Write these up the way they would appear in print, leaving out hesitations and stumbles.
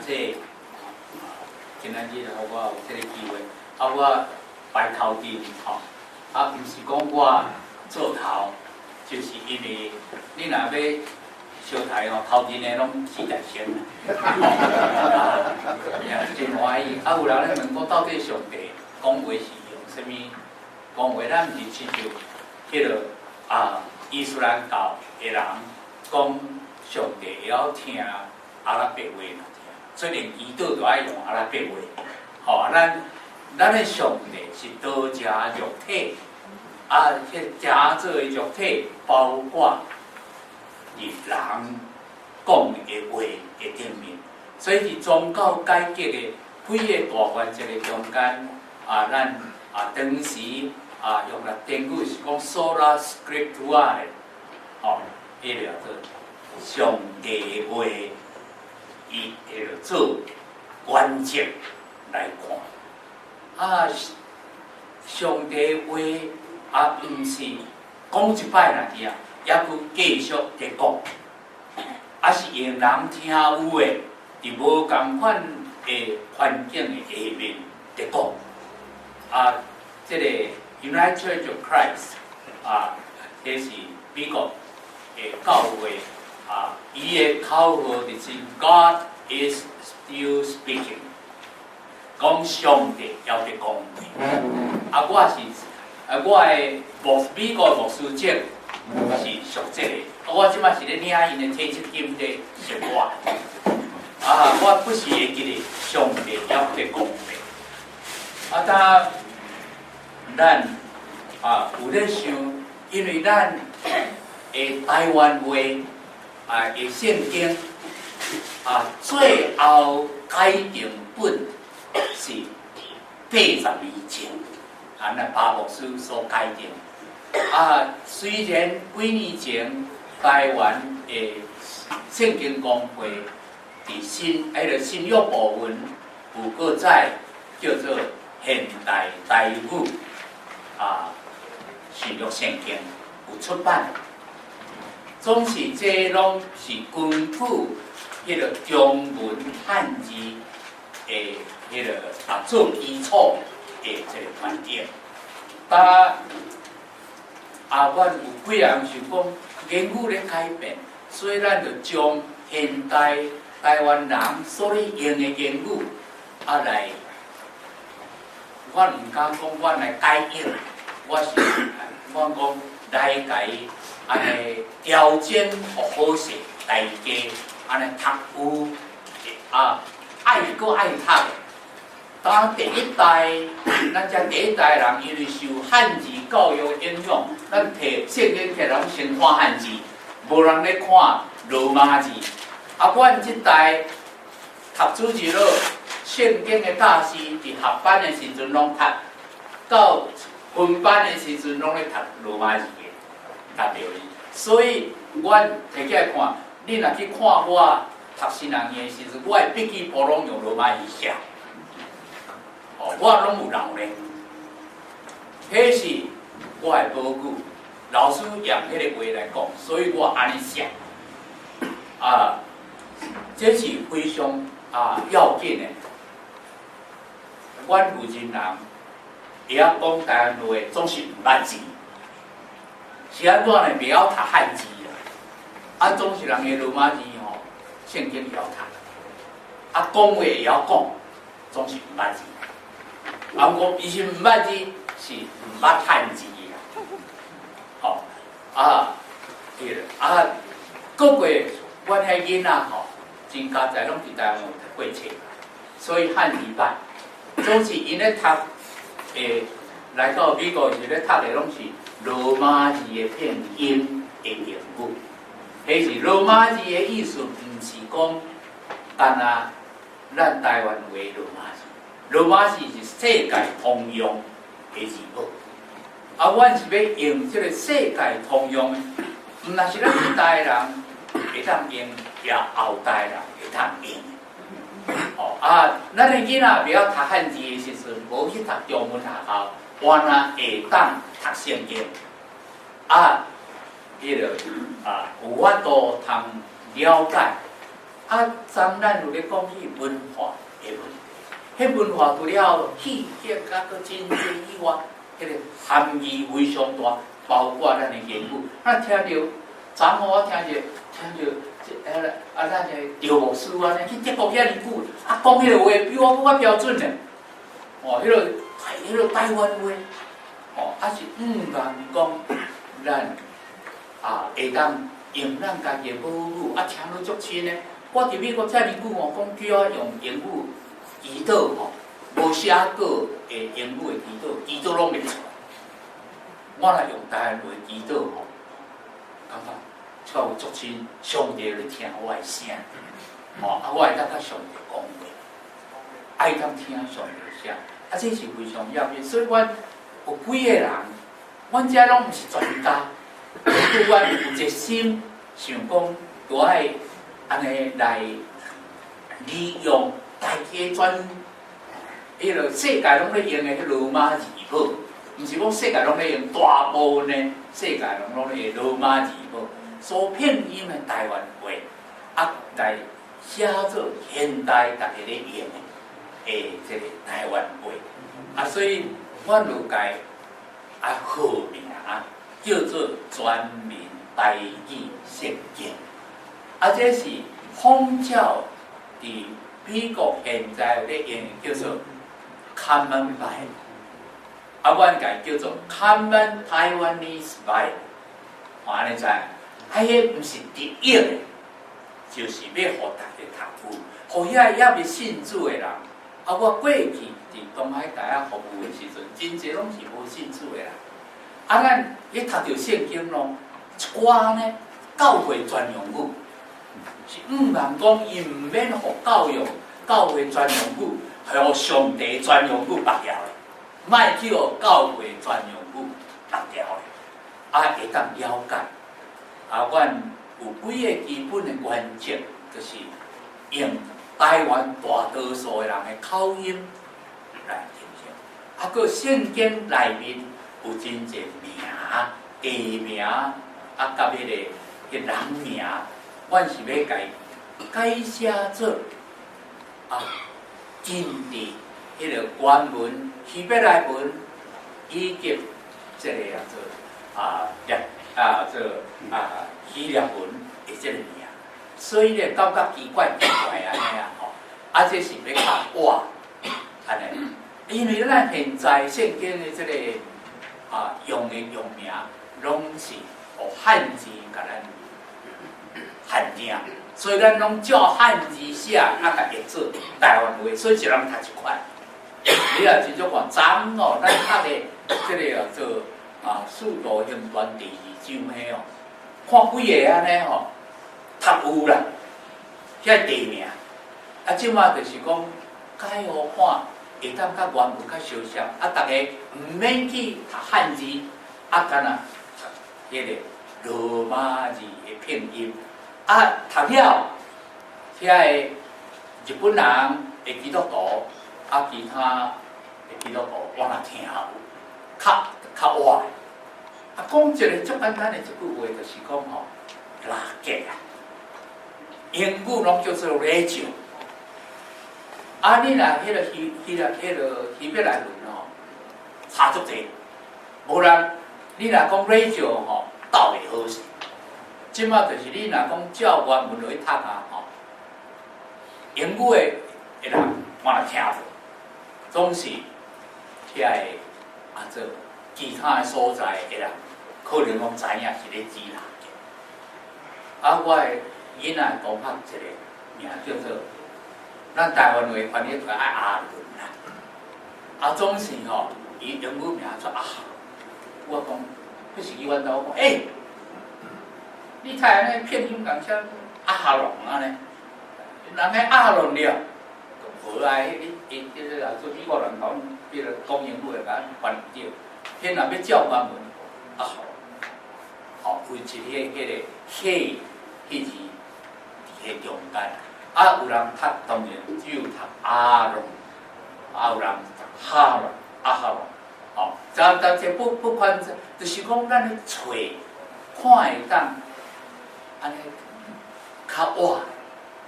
这今仔日我有这个机会，我摆头阵毋是讲我做头，就是因为你若要烧台头阵的拢4台先真欢喜。有人咧问我到底上帝讲话是用什么讲话？咱毋是亲像迄个伊斯兰教的人讲上帝会晓听阿拉伯话嘛？所以连祈祷都爱用阿拉伯话。咱的上帝是道家肉体，迄家做的肉体包括人讲的话的顶面，所以是宗教改革的几个大原则的中间，咱当时用了典语是讲 sola scriptura 的，迄个叫做上帝的话，伊迄个做原则来看。上帝的话毋是讲一摆啦，也佫继续在讲，是用人听有的，伫无共款的环境的下面在讲。这个 United Church of Christ，这是美国的教会，伊的口号就是 God is still speaking， 讲上帝还在讲话。我的美国牧师证是属这个，我即摆是咧领因的退休金在生活。我不时会记得上帝还在讲话。咱有咧想，因为咱的台湾话的圣经最后改订本是80年前，那巴牧师所改订。虽然几年前台湾的圣经公会伫新约部分有个在叫做现代台语。新约圣经有出版，总是这拢是根据迄个中文汉字的迄个做基础的这个观点。阮有几人想讲言语咧改变，所以咱就将现代台湾人所咧用的言语来。我毋敢讲，我来改用，我讲来甲伊安尼调整互好势，大家安尼读有爱搁爱读的。当第一代，咱遮第一代人因为受汉字教育影响，咱摕圣经摕人先看汉字，无人咧看罗马字。阮即代读主日咯。圣经的大师伫合班的时阵拢读，到分班的时阵拢咧读罗马字的，读着伊。所以，阮摕起来看，你若去看我读新人的时阵，我的笔记簿拢用罗马字写，我拢有留咧。迄是我的宝句，老师用迄个话来讲，所以我安尼写。这是非常要紧的。阮附近人会晓讲台湾话，总是毋捌字，是安怎呢？袂晓读汉字啦，总是人个罗马字圣经会晓读，讲话会晓讲，总是毋捌字。我伊是毋捌字，是毋捌汉字啦。各过阮遐囡仔真佳哉，拢伫台湾有读过册，所以汉字捌。总是因咧读来到美国是咧读的拢是罗马字的拼音的言语，迄是罗马字的意思，毋是讲咱台湾话罗马字，罗马字是世界通用的字母。阮是要用这个世界通用，毋那是咱一代人会当用，也后代人会当用。咱的囡仔袂晓读汉字的时阵，无去读中文学校，原来会当读圣经。迄个有法度通了解啊，咱有咧讲起文化的问题，迄文化除了戏剧甲个真济以外，迄个含义非常大，包括咱的言语。咱听着，昨我听着，咱个刘牧师安尼去接触遐尼久，讲迄个话比我更较标准咧。迄个台湾话，是敢讲咱会当用咱家己母语，听落足亲咧。我伫美国遮尼久讲叫我用英语祈祷无写过的英语的祈祷拢袂出来。我若用台湾话祈祷感觉超有足亲，上帝咧听我的声，我会当甲上帝讲话，爱当听上帝的声，这是非常要紧。所以阮有几个人，阮遮拢毋是专家，阮有一心想讲，我爱安尼来利用大家迄个世界拢咧用的罗马字母，毋是讲世界拢咧用大部分的世界拢咧用罗马字母，所拼音的台湾话，来写做现代大家咧用的这个台湾话，所以阮就改号名叫做全民台语圣经。这是仿照伫美国现在有咧用叫做 Common Bible， 阮家叫做 Common Taiwanese Bible， 安尼知？迄毋是直译的，就是要互大家读书，互遐也未信主的人。我过去伫东海大学服务的时阵，真侪拢是无信主的人。咱一读着圣经咯，一寡呢教会专用语。是毋通讲，伊毋免互教会专用语，互上帝专用语绑掉的，莫去互教会专用语绑掉的，会当了解。阮有几个基本的原则，就是用台湾大多数的人的口音来听听。个圣经内面有真侪名、地名，甲迄个人名。阮是要改写做真伫迄个原文、希伯来文以及这个希腊文的这个名，所以咧感觉奇怪安尼这是要较活安尼，因为咱现在圣经的这个用名，拢是互汉字甲咱。汉字，所以咱拢照汉字写，甲译做台湾话，所以一人读一款。你若真正看，咱咱读的这个做速度行传第2章看几个安尼读有啦，遐地名。即马就是讲改互看，会当甲原文较相像，大家毋免去读汉字，干那读迄个罗马字的拼音。读了，遐个日本人的基督徒，其他的基督徒我若听有，较活。讲一个足简单的一句话，就是讲垃圾英语拢叫做 radio。你若迄个希伯来文差足济，无人你若讲 radio 斗袂好势。即马就是你若讲照原文落去读英语的人我若听无，总是遐个做其他的所在的人，可能拢知影是咧指哪个。我的囡仔讲法一个名叫做，咱台湾话翻译出来爱阿伦啦，总是伊英语名做我讲，迄时伊阮兜讲，你睇安尼拼音讲写阿龙安尼，人迄阿龙了，无爱迄个做美国人讲，迄个讲英语的甲翻译掉，偏若要照原文为一迄个迄字伫迄中间，有人读当然只有读阿龙，有人读哈龙哈龙，但这不管，就是讲咱咧找看会当。安尼较活，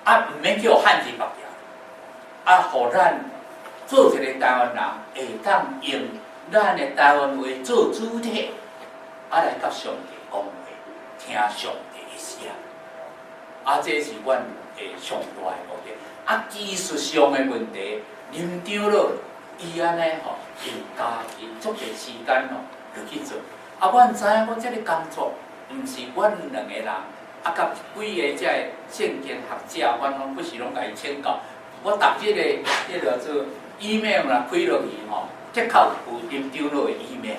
啊，唔免叫汉字白条，啊，互咱做一个台湾人会当用咱的台湾话做主体，啊来甲上帝讲话，听上帝的声。啊，这是阮诶上大的目的。啊，技术上的问题，林长老伊安尼吼，用家己足个时间吼，就去做。啊，阮知影，阮这个工作，毋是阮两个人，啊，甲几个遮圣经学者，阮拢不时拢甲伊请教。我逐日个迄个做 email 啦，开落去吼，即刻有林长老的 email，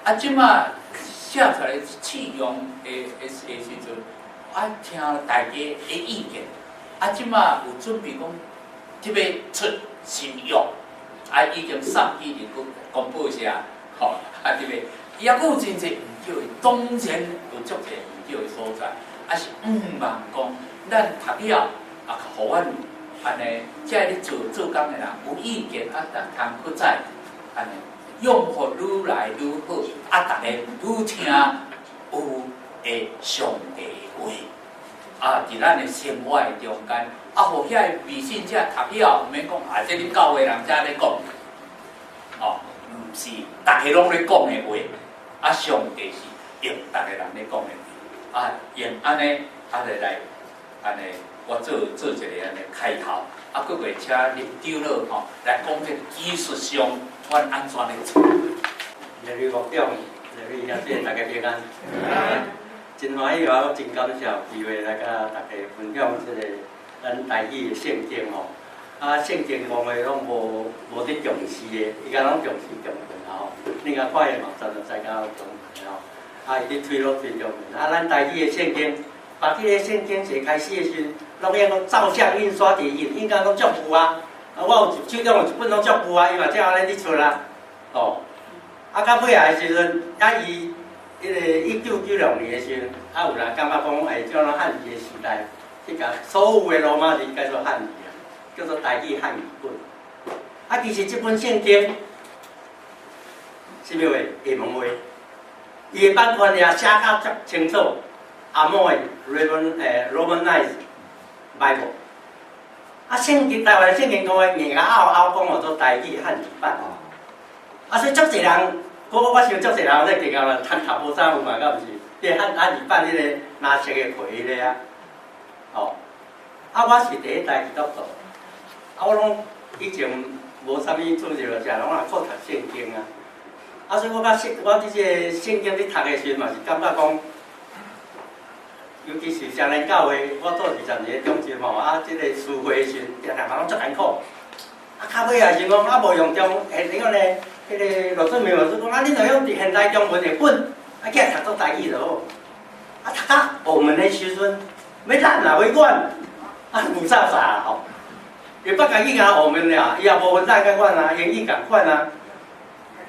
啊，即马写出来试用的时阵，啊，听大家的意见，啊，即马有准备讲，即要出新药，啊，已经送去入去公布社，啊，即个抑佫有真侪唔叫的，当然有足侪唔叫的所在，啊是望讲，咱读了啊，互阮安尼，即咧做工的人有意见啊，通搁再安尼。用互愈来愈好，啊！大家愈听有诶上帝的话，啊！伫咱的生活的中间，啊，互遐未信者读了，毋免讲啊，这恁教会人才咧讲，哦，毋是，大家拢咧讲的话，啊，上帝是用大家人咧讲的话，啊，用安尼，啊来安尼，我做一个安尼开头，啊，佫会请林长老吼来讲这技术上。阮安怎咧做？礼拜6点，礼拜兄弟大家平安。真欢喜我真感谢有机会来甲大家分享即个咱台语的圣经吼。啊，圣经讲的拢无得重视的，伊甲拢重视中文吼。你甲看伊网站就知影有中文吼。啊，伊咧推中文。啊，咱台语的圣经，把即个圣经写开始的时，拢遐讲照相印刷伫应该拢足有啊。啊，我有手中有一本拢足旧啊，伊嘛才安尼咧出啦，哦。啊，到尾来的时阵，啊伊迄个1996年的时阵，啊有人感觉讲，哎，叫咱汉字的时代，去甲所有的罗马字改做汉字啊，叫做台语汉语本。啊，其实这本圣经，什么话？厦门话，伊的版权也写甲足清楚，阿摩的 Romanized Bible。啊，圣经台湾的圣经讲的，硬甲拗讲叫做台语汉语版。啊，所以足侪人，我想足侪人咧，定啊，读无啥有嘛，敢毋是？迄汉语版迄个蓝色的皮迄个啊，哦。啊，我是第一代基督徒，啊，我拢以前无啥物做着，就拢啊靠读圣经啊。啊，所以我即个圣经咧读的时阵嘛，是感觉讲。尤其是常年教会，我做20年中心吼，啊，即个聚会时，常常拢足艰苦。啊，到尾也是讲，啊，无用中，你讲咧，迄个罗振明老师讲，啊，你若用现代中文的本，啊，起来读做台语就好。啊，读到澳门的时阵，要咱啊，要阮，啊，无啥啥吼。伊北家去澳门俩，伊也无分咱甲阮啊，英语共款啊，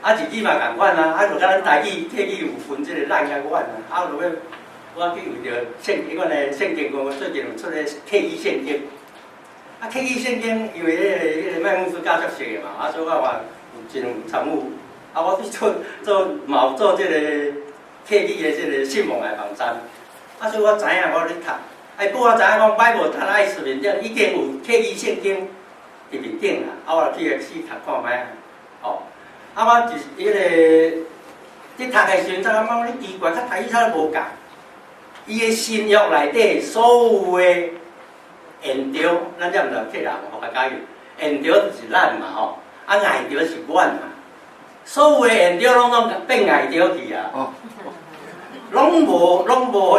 啊，日语嘛共款啊，啊，就甲咱台语、客语有分即个咱甲阮啊，啊，就要。我去为着迄款的圣经，我最近有出个客语圣经。啊，客语圣经因为迄个麦牧师教足熟的嘛，啊，所以我有真有参与。啊，我去嘛有做即个客语的即个信望的网站。啊，所以我知影我咧读。哎，不过我知影讲摆无读爱视面顶已经有客语圣经伫面顶啦。啊，我去试读看卖。哦，啊，我就是迄个伫读的时阵，才感觉你奇怪，甲台语差无共。伊个新约内底所有的言条，咱遮毋着客人互甲解释，言条就是咱嘛吼，啊外条是阮嘛，所有的言条拢变外条去啊，拢无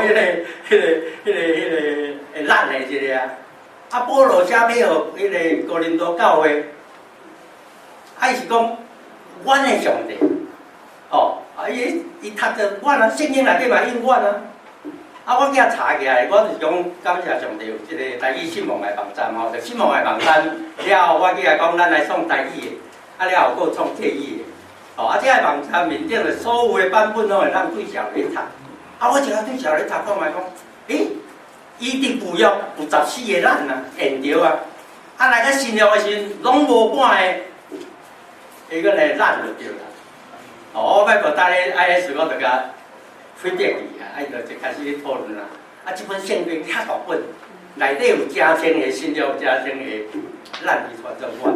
迄个咱的一个啊，啊保罗写俾互迄个哥林多教会，啊伊是讲阮的上帝，哦，啊伊读着阮啊，圣经内底嘛用阮啊。啊，我去查起来，我就是讲感谢上帝有即个台语信望的网站吼，就信望的网站了后，我去来讲咱来创台语的，啊了后佫创客语的，哦，啊，这个网站面顶的所有的版本拢会咱对照咧读，啊，我一下对照咧读，看卖讲，伊伫旧约有14个咱啊，言条啊，啊来到新约的时拢无半个，迄个咧咱就对啦，哦，我摆无搭咧 IS 我就甲。非典去啊，啊，伊就开始咧讨论啦。啊，这本圣经遐大本，内底有加千个新约，有加千个咱字传做法。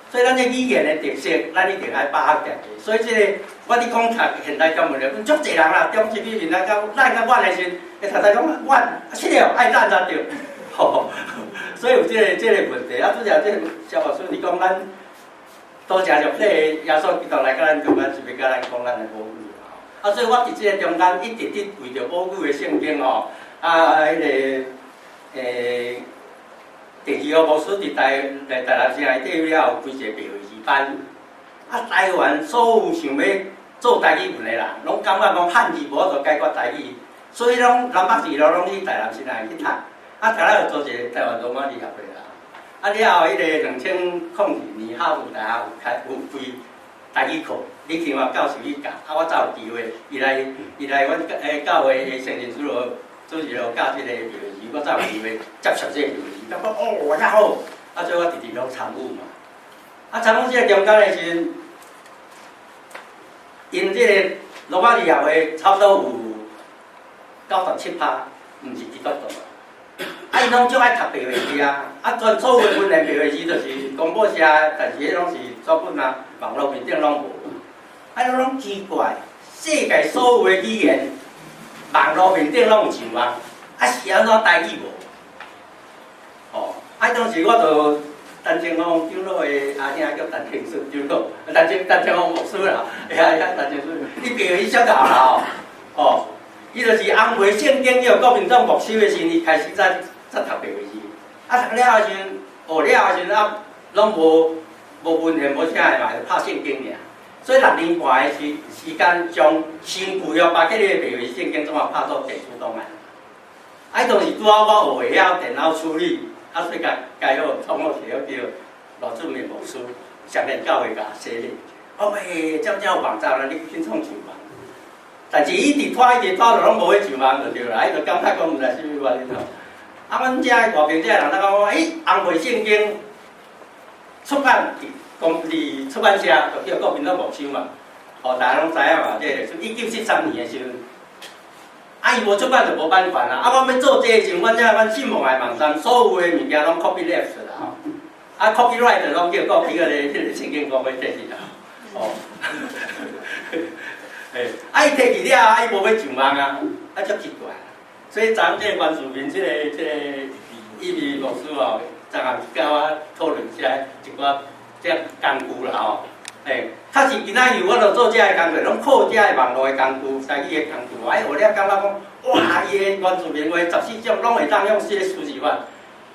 所以咱这语言的特色，咱一定爱把握住。所以这个，我伫讲读现代教文了，足侪人啦，中一语面来到咱甲阮的时，会读讲阮，是了爱咱才对，吼。所以有这个问题，啊，拄则这肖老师你讲咱多谢着这个耶稣基督来甲咱中间，是要甲咱讲咱的母语啊。所以我伫这个中间一直伫为着母语的圣经吼，迄个第二个牧师伫台南市内底了有开一个培育班，啊，台湾所有想要做台语文的人，拢感觉讲汉字无法度解决台语，所以拢南北市拢去台南市内去读，啊，台南就做一个台湾罗马字协会啦，啊，了后迄个2002年哈佛大学有开台语课，你听我教授去教，啊，我才有机会，伊来阮教会的圣人主持教这个培育，我才有机会接受这个培育。感觉哦，遐好，啊，所以我直直拢参与嘛。啊，参与这个中间的时阵，因这个罗马尼亚会差不多有97%，毋是基督徒。啊，伊拢足爱读白话字啊，啊，全所有文言白话字就是公报社，但是迄拢是作品啊，网络面顶拢无。啊，拢奇怪，世界所有的语言，网络面顶拢有上网，啊，是安怎台语无？哦，啊，当时我就陈清芳长老的阿兄叫陈庆顺长老，陈清芳牧师啦，陈庆顺，伊白话写到啦哦，伊就是安徽圣经有国民党没收的时，伊开始才读白话字，啊，读了后时，学了后时啊，拢无文言无啥的嘛，就拍圣经尔。所以6年半的时间，将新旧约把这个白话圣经总啊拍做电子档案。啊，当时拄好我学会晓电脑处理。啊，所以介好创好一个叫罗志明牧师，上面教会甲写哩。我喂，有网站啦，你紧创上网。但是伊一直拖，就拢无去上网就对啦。伊就感觉讲毋知啥物原因吼。啊，阮遮外边遮人在讲，红会圣经出版伫出版社就叫国民党没收嘛。哦，大家拢知影嘛，这个1973年的时阵。啊，伊无出版就无版权啦。啊，我要做这个时，阮信奉的网站，所有的物件拢 copyleft 啦吼。啊 ，copyright 拢叫 copy 迄个圣经讲要摕去啦。哦。啊，伊摕去了，啊，伊无要上网啊，啊，足奇怪。所以咱这个关注民这个意义牧师吼，昨下甲我讨论一下一寡这工具啦吼。确实今仔日我著做遮个工作，拢靠遮个网络的工具、台语的工具，学了感觉讲，哇！伊的原住民话14种拢会当用这个输入法，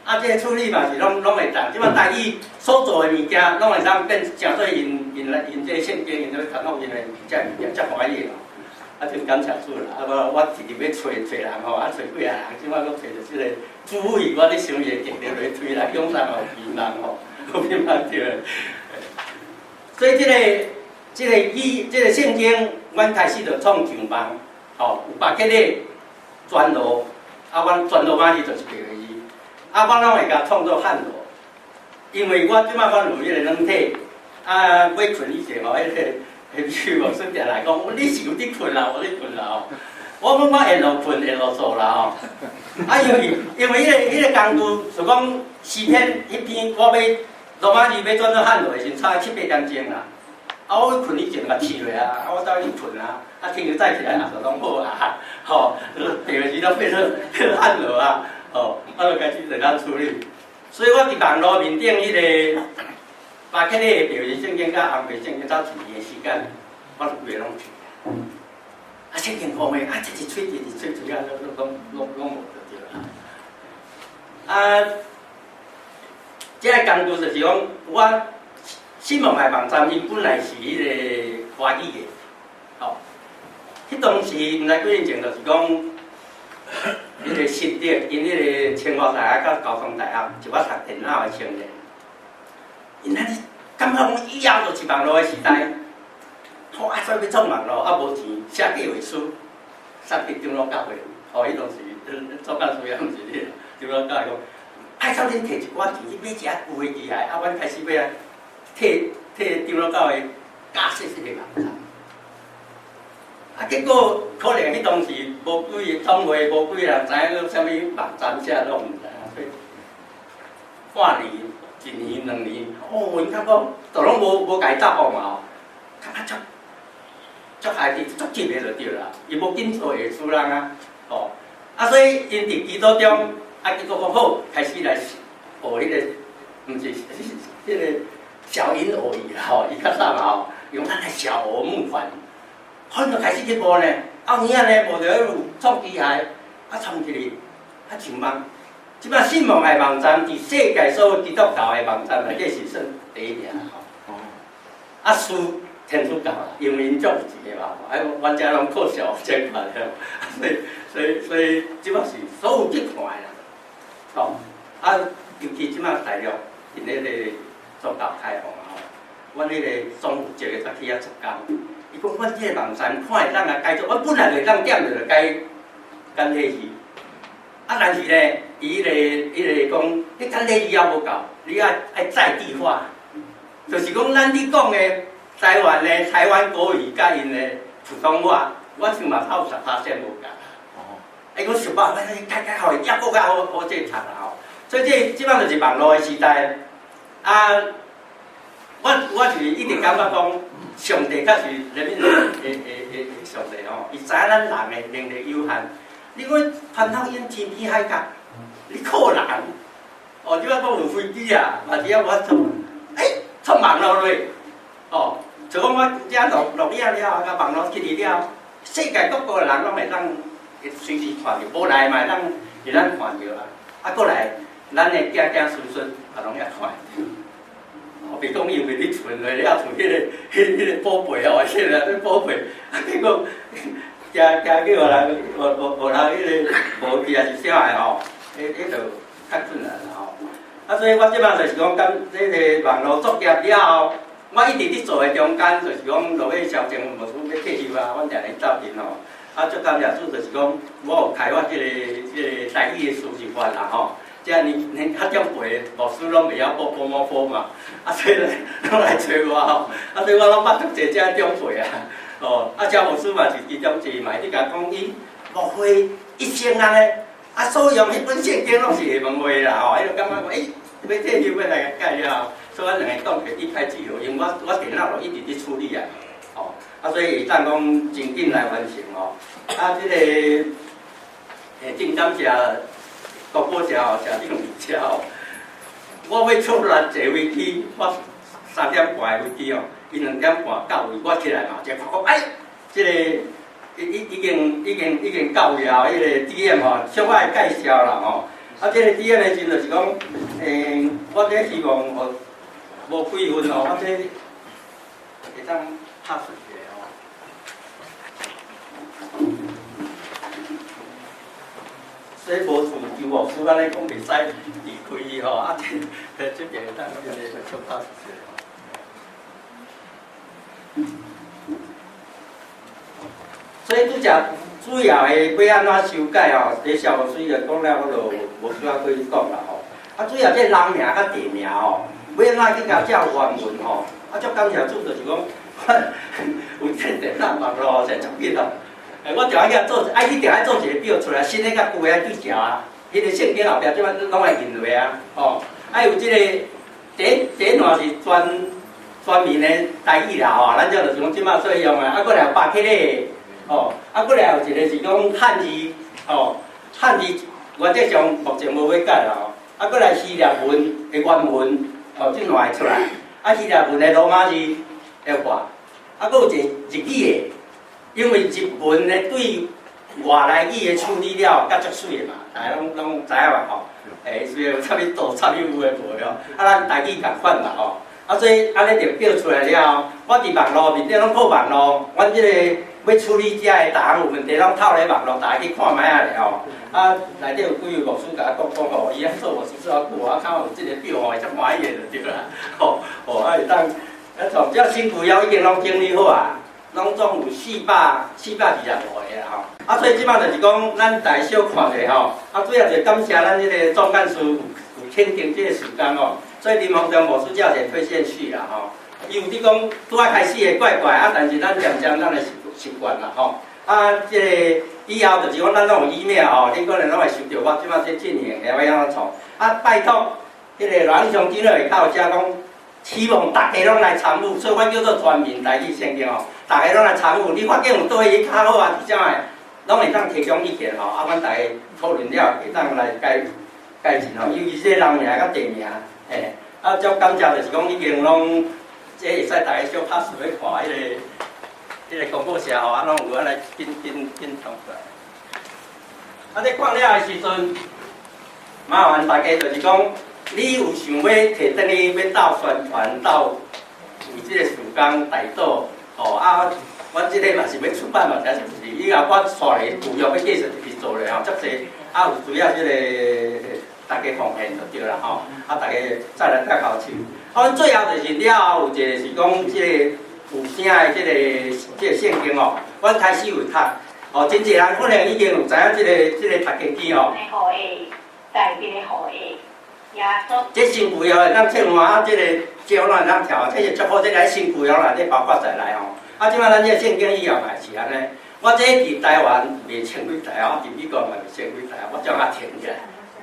啊，这个处理嘛是拢会当。即摆台语所做的物件，拢会当变成做因这个圣经，因做传统因的遮物件，遮欢喜咯。啊，真感谢主啦！啊，我直直要找人吼，啊，找几个人，即摆佫找着即个主语，我咧想伊会定定落推来涌上后偏人吼，后偏人着。所以这个圣经，阮开始就创上网，吼，有把这个转录，啊，阮转录码字就是白话字，啊，我拢会甲创作汉录，因为我即摆阮有迄个软体，啊，要困以前吼，迄个秘书顺便来讲，你是有伫困啦，无伫困啦吼，我讲我沿路困，沿路做啦吼，啊，因为迄个工具，就讲诗篇迄篇我要。罗马字要转做汉语的时，差7、8点钟啦。啊，我困以前嘛试落啊，啊，我倒去困啊，啊，听日早起来啊，就拢好啊，吼，第二字都变做汉语啊，吼，我就开始就咱处理。所以我伫网络面顶迄个，把迄个第二圣经甲红白圣经走一年的时间，我就规拢去。啊，圣经方面啊，一吹，主要拢无就对啦。啊。这个工具就是讲，我信奉的网站，伊本来是迄个华语的，吼。迄当时毋知几年前，就是讲，迄个实力，因迄个清华大学甲交通大学一寡读电脑的青年，因安尼感觉讲以后就是网络的时代，啊，所以要创网络，啊无钱写计划书，送去长老教会，吼，迄当时做教师也毋是哩，长老教会讲。爱少年摕一寡钱去买一下有的机来，啊，阮开始要替长老教会教细细个网站，啊，结果可能迄当时无几个总会无几个人知影个啥物网站啥拢毋知影，半年、1年、2年，因感觉都拢无甲伊答复嘛吼，感觉足害己足急个就对啦，伊无紧做会输人啊，所以因伫基督中，结果讲好开始来学迄个，毋是迄个小音偶语啦伊较啥嘛用咱的小额募款，后就开始去播呢，后年呢无就迄有创机械，创起哩，上网。即摆信望的网站伫世界所有基督教的网站内底是算第一名吼。输天主教啦，因为因足有钱嘛，阮遮拢靠小捐款了，所以即摆是所有去看啦，尤其即摆大陆因迄个宗教开放啊，阮迄个总负责个早起出工，伊讲阮即个网站看会当啊改做，阮本来就当点着改简体字。但是咧，伊迄个讲，你简体字还无够，你爱在地化，就是讲咱你讲的台湾国语甲因的普通话，我想嘛差有10%无共。我想办法改好，抑搁较好这读啦吼。所以即摆就是网络的时代。我是一直感觉讲，上帝确实人民的上帝吼，伊知影咱人的能力有限。你讲攀透因天边海角，你靠人，即摆讲有飞机啊，嘛只要我做，出网络嘞，就讲我遮录影了，甲网络起哩了，世界各国的人拢会当随时看着，无来嘛会当看着啊，过来咱的囝孙孙也拢遐看着。比讲因为你存了，你也存迄个宝贝现在宝贝，结果。惊去互人迄个无记也是啥个吼，迄就较困难啦所以我即摆就是讲，甲迄个网络作业了后，我一直伫做的中间，就是讲落去消政务处要退休啊，阮定定斗阵足感谢主，就是讲我有开发即个台语的书习惯啦即连较长辈牧师拢袂晓播嘛，所以拢来找我所以我拢捌足侪遮长辈遮牧师嘛是其中一嘛，你甲讲伊牧会一生安尼，所用迄本圣经拢是下文话啦伊就感觉讲要退休要来改了所以阮两个讲起一拍即合，因为我电脑就一直伫处理所以会当讲真紧来完成即个真感谢国宝社社长社我要出来坐飞机，我3点半的飞机伊2点半到位，我起来嘛，就发觉即个已经到位迄个 DM 小可介绍啦即个 DM 的时就是讲，我这希望无几分我这会当拍出去所以无自由牧师安尼讲袂使离开伊即边当即个出拍出去所以主要的要安怎修改这消防水就讲了，我就无需要跟伊讲啦主要这人名甲地名要安怎去甲照原文足感谢主就是讲，有这电脑网络才足紧我就爱做，你定爱做一个表出来，新的甲旧的对照迄个圣经后壁即摆拢爱印落有即个第一段是全面的台语啦咱这就是讲即摆所用过来有白克的过来有一个是讲汉字汉字原则上目前无要改啦过来希腊文的原文即两会出来希腊文的罗马字会画搁有一个日语的。因为日文咧对外来语的处理了，甲足水的嘛，大家拢知影嘛所以有差别多，差别有诶无了咱台语共款嘛所以安尼就表出来了我伫网络面顶拢靠网络，阮即个要处理遮个答案有问题，拢透咧网络，大家去看卖咧内底有几位牧师甲我讲伊做牧师做啊久看有即个表会足满意的就对啦会当从遮辛苦了已经拢整理好拢总有425个所以即摆就是讲，咱大小看者主要就感谢咱即个总干事有肯定即个时间所以林鸿章牧师才会推荐去啦伊有伫讲拄仔开始会怪怪但是咱念咱的习惯啦啊，即个以后就是讲咱拢有 email 吼，你可能拢会收到我即摆这进行要安怎创。啊，拜托，迄个罗英雄今日会较有写讲，希望大家拢来参与，所以阮叫做全民台语圣经吼，大家拢来参与。你发现有倒位较好啊，是啥个？拢会当提供意见吼，啊，阮大家讨论了，会当来改进吼，尤其是人名甲地名，嘿，啊，足感谢就是讲已经拢，这会使大家小拍手去看迄个广播社吼，啊，拢有安尼紧通出来。啊，你看了的时阵，麻烦大家就是讲，你有想要摕转去要斗宣传，斗为即个时间大岛，吼啊。阮即个嘛是要出版嘛，才是不是？以后我带来有用要继续去做咧吼，足济啊有需要即个大家奉献就对啦吼，啊大家再来带头手。啊，阮最后就是了后有一个是讲即个有声的即个圣经哦，阮开始有读，哦，真济人可能已经有知影即个读经机哦。好诶，代表好诶，耶稣。这新妇谣咱唱完啊，即个桥咱咱跳，这是足好，这个新妇谣内底包括在内吼。啊，即摆咱这个圣经以后嘛是安尼，我这伫台湾袂千几台哦，伫美国嘛袂千几台，我将它停起来，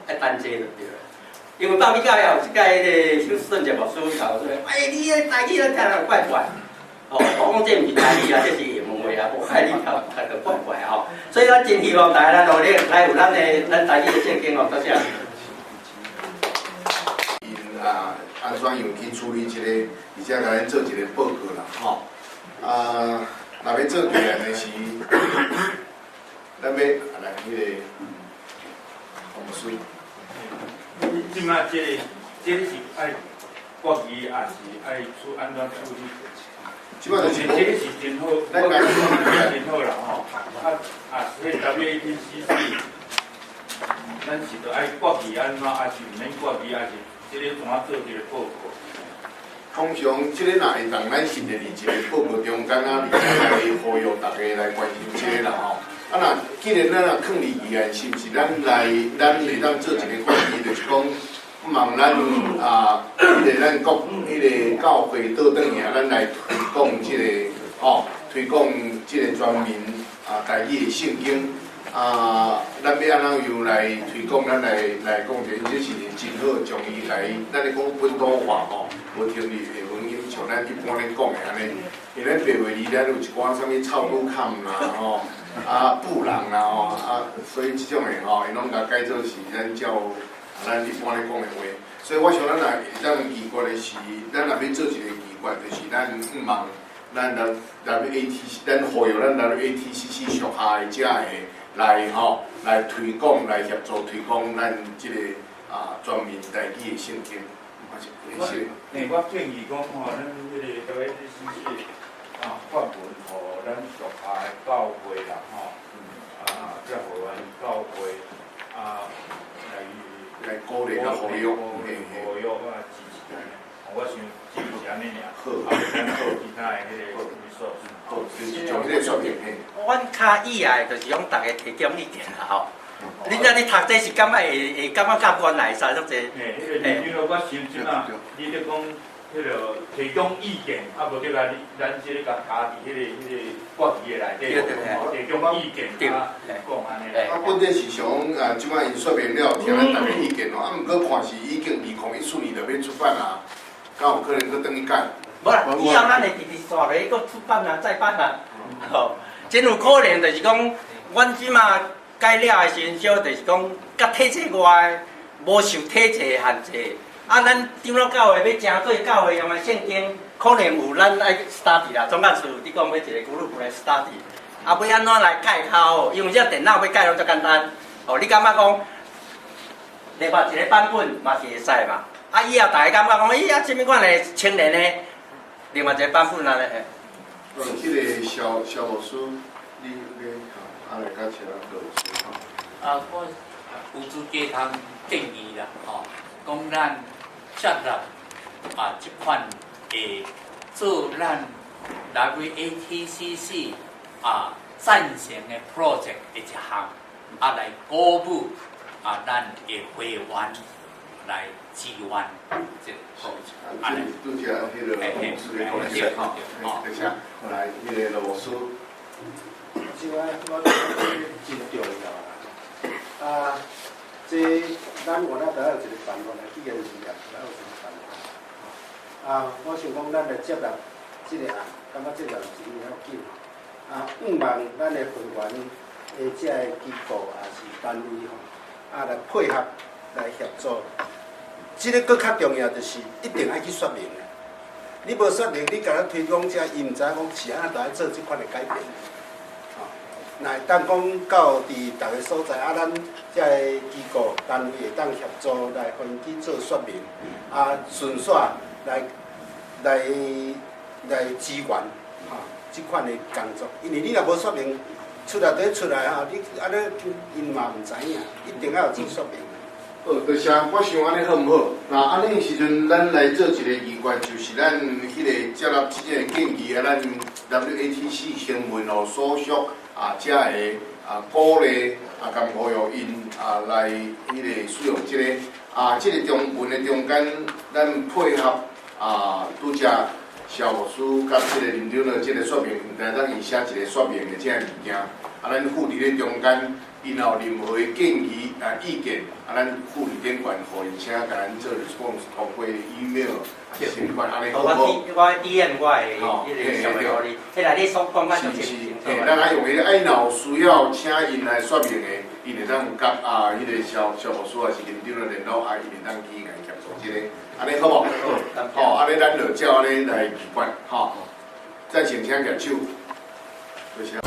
爱单这就对了。因为到美国后，即个迄个休斯顿节目师傅头说，哎，你个台语咧听人怪怪，哦，我讲这毋是台语啊，这是厦门话啊，无海你头听着怪怪吼。所以咱真希望大家咱努力来有咱台语的圣经哦，多谢。因安怎样去处理这个，而且甲咱做一个报告啦，吼。若要做起来的是，咱要来迄个洪水。你即摆这是爱国语，也是爱出安怎处理？即摆就是这个是真好，咱家真好啦吼。迄 WATCC， 咱是着爱国语安怎，还是毋免国语，还是这个怎啊做一个报告？通常，即个若会当咱新的伫一个报告中间啊，而且来呼吁大家来关心即个啦吼。啊，若既然咱若放离议案，是毋是咱会当做一个关系，就是讲，不忙咱迄个咱国迄个教会倒转去，咱来推广即个推广即个全民台语的圣经。咱要安怎样来推广？咱来讲者，这是真好，将伊来，咱咧讲本土化吼，无听你厦门音像咱一般咧讲的安尼。因为咱白话里咱有一寡啥物草肚坎啦吼，布人啦吼，所以即种的吼，伊拢甲改做是咱叫咱一般咧讲的话。所以我想咱若会当议决的是，咱若要做一个议决，就是咱毋忙咱WATC， 咱呼吁咱WATCC 属下的遮的。来推广，来协助推广咱即个全民台语的圣经，我建议讲吼，咱迄个 WATCC 发文互咱属下的教会啦吼，即互咱教会来鼓励甲呼吁，支持咱。我想只是安尼尔，咱做其他的迄个resource。就是从这个说明嘿。阮较意外就是讲大家提供意见啦吼。你若你读这是感觉会感觉甲原来差足济。迄个因为我想即啊，你咧讲迄个提供意见，无对甲咱即个甲加伫迄个国语的内底，提供意见讲安尼。本质是想即摆因说明了，听咱大家意见咯。毋过看是已经2014年就要出版啊，敢有可能佫等于改？无啦，以后咱会直直刷落去，佫出版啊、再版啊，吼，真有可能就是讲，阮即马改了的时阵，就是讲，甲体制外，无受体制的限制。啊，咱长老教会要正做教会用的圣经，可能有咱爱 study 啦。总干事你讲要一个 group 来 study， 啊，要安怎来改较好？因为这电脑要改拢足简单。哦，你感觉讲，另外一个版本嘛是会使嘛？啊，以后大家感觉讲，咦啊，什么款的青年呢？另外一个版本啊咧，即个肖老师，你来甲请老师吼。我有主计通建议啦，讲咱设立即款会做咱WATCC 赞成的 project 的一项，来鼓舞咱的会员来支援这个 project。安尼，拄则迄个老师的讲解吼，而且来迄个老师。即摆我真重要啊！这咱原来都有一个办法来去研究啊，都有一个办法。啊，我想讲，咱来接纳这个案，感觉这个是了紧。啊，望咱的会员的这个机构也是单位吼，啊来配合来协助。这个更较重要就是一定爱去说明。你无说明，你甲他推广者，伊毋知影讲是安怎着爱做即款的改变。吼，那会当讲到伫逐个所在，啊，咱遮个机构单位会当协助来分去做说明，啊，顺续来支援，吼，即款的工作。因为你若无说明，出来吼，你安尼因嘛毋知影，一定要有做说明。好，多谢。我想安尼好毋好？那安尼时阵，咱来做一个议员，就是咱迄个接纳即个建议啊，咱 WATC 新闻哦所属啊，遮个鼓励啊，甘呼吁因来迄个使用即个即个中文的中间，咱配合拄则肖牧师甲即个林长的即个说明，来咱伊写一个说明的即个物件，咱附伫咧中间。因有任何的建议意见，咱附伫点关互伊，请甲咱做 response， 通过 email 相关安尼好无？我 DM 我会迄个上面互你，迄内底所讲法就是清楚。咱爱用个，因有需要请因来说明的，因会当甲迄个肖牧师还是林长的联络，因会当去来协助即个，安尼好无？好，安尼咱就照安尼来举办，吼。再请请举手，多谢。